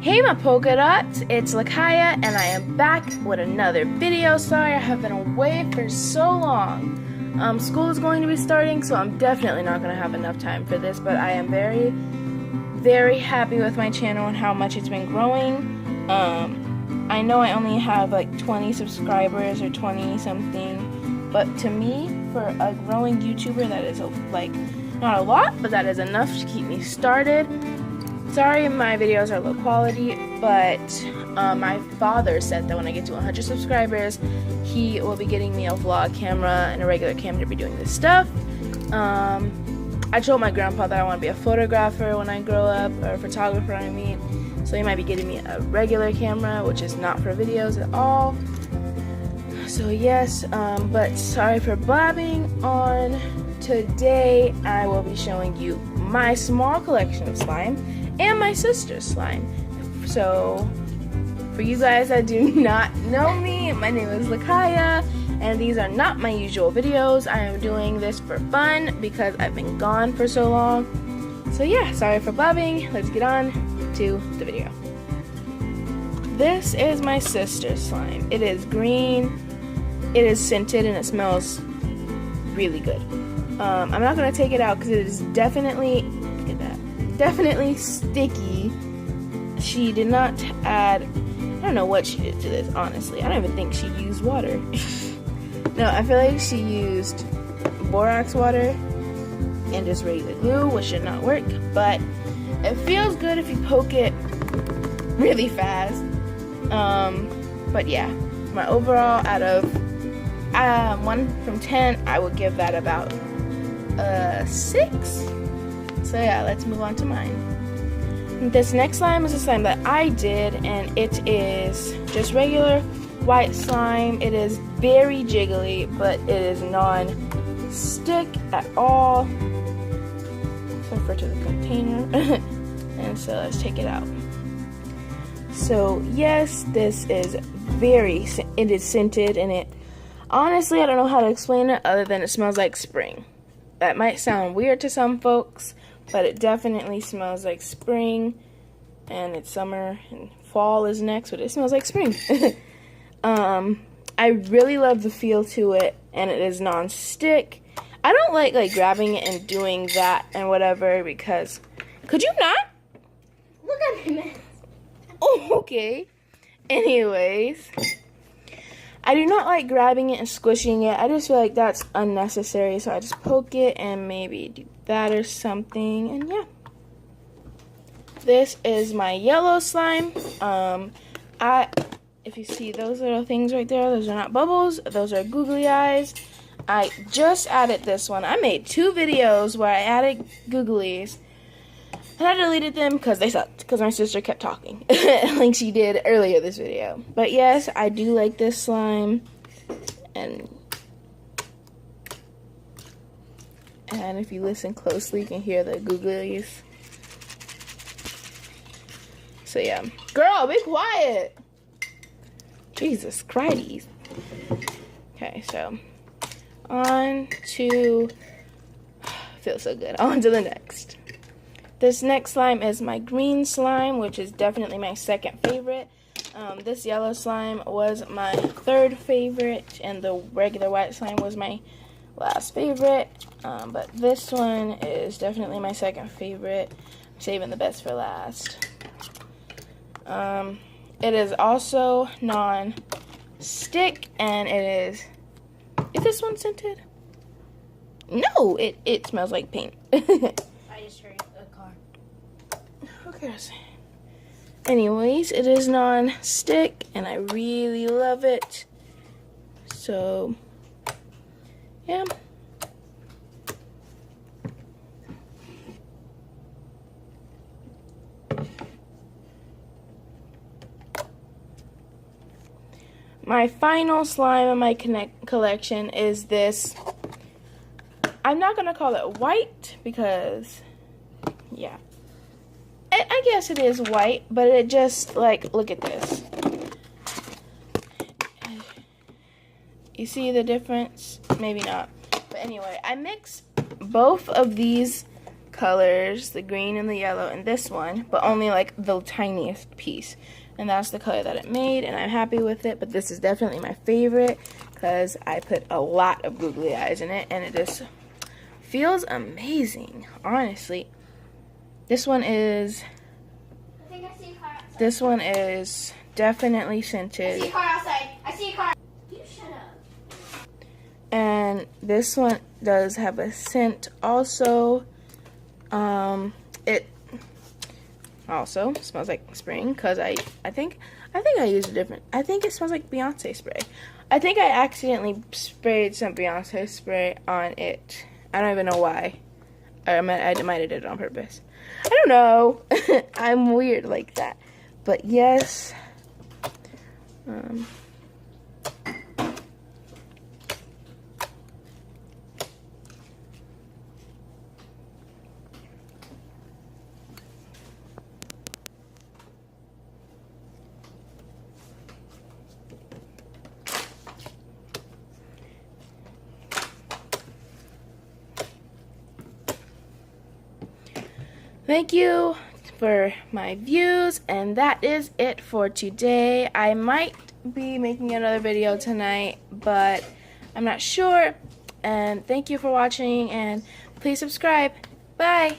Hey my polka dots, it's Lakaya and I am back with another video. Sorry I have been away for so long. School is going to be starting, so I'm definitely not going to have enough time for this, but I am very, very happy with my channel and how much it's been growing. I know I only have like 20 subscribers or 20 something, but to me, for a growing YouTuber, that is like not a lot, but that is enough to keep me started. Sorry my videos are low quality, but my father said that when I get to 100 subscribers, he will be getting me a vlog camera and a regular camera to be doing this stuff. I told my grandpa that I want to be a photographer when I grow up, or a photographer I mean, so he might be getting me a regular camera, which is not for videos at all. So yes, but sorry for blabbing on. Today I will be showing you my small collection of slime and my sister's slime. So for you guys that do not know me, my name is Lakaya and these are not my usual videos. I am doing this for fun because I've been gone for so long. So yeah, sorry for blabbing. Let's get on to the video. This is my sister's slime. It is green, it is scented, and it smells really good. I'm not going to take it out because it is definitely, look at that, definitely sticky. She did not add, I don't know what she did to this, honestly. I don't even think she used water. No, I feel like she used borax water and just regular glue, which should not work, but it feels good if you poke it really fast. But yeah, my overall out of 1 from 10, I would give that about 6. So yeah, let's move on to mine. This next slime is a slime that I did, and it is just regular white slime. It is very jiggly, but it is non-stick at all. Let's refer to the container. And so let's take it out. So yes, this is it is scented, and it honestly, I don't know how to explain it other than it smells like spring. That might sound weird to some folks, but it definitely smells like spring, and it's summer and fall is next, but it smells like spring. I really love the feel to it, and it is non-stick. I don't like grabbing it and doing that and whatever, because could you not? Look at me. Oh, okay. Anyways, I do not like grabbing it and squishing it. I just feel like that's unnecessary, so I just poke it and maybe do that or something, and yeah. This is my yellow slime. If you see those little things right there, those are not bubbles, those are googly eyes. I just added this one. I made 2 videos where I added googlies, and I deleted them because they sucked, because my sister kept talking, like she did earlier this video. But yes, I do like this slime, and if you listen closely, you can hear the googlies. So yeah. Girl, be quiet! Jesus Christ. Okay, so on to, feels so good, on to the next. This next slime is my green slime, which is definitely my second favorite. This yellow slime was my third favorite, and the regular white slime was my last favorite. But this one is definitely my second favorite. I'm saving the best for last. It is also non-stick, and it is this one scented? No, it smells like paint. I just heard a car. Who cares? Anyways, it is non-stick, and I really love it. So, yeah. My final slime in my collection is this. I'm not going to call it white because, yeah. I guess it is white, but it just, like, look at this. You see the difference? Maybe not. But anyway, I mix both of these colors, the green and the yellow, and this one, but only like the tiniest piece. And that's the color that it made, and I'm happy with it, but this is definitely my favorite because I put a lot of googly eyes in it, and it just feels amazing, honestly. This one is, I think I see a car outside. this one is definitely I see a scented. car outside. I see a car. You shut up. And this one does have a scent also. It also smells like spring because I think I used a different, I think it smells like Beyonce spray. I think I accidentally sprayed some Beyonce spray on it. I don't even know why. I might have did it on purpose. I don't know. I'm weird like that. But yes. Thank you for my views, and that is it for today. I might be making another video tonight, but I'm not sure. And thank you for watching, and please subscribe. Bye!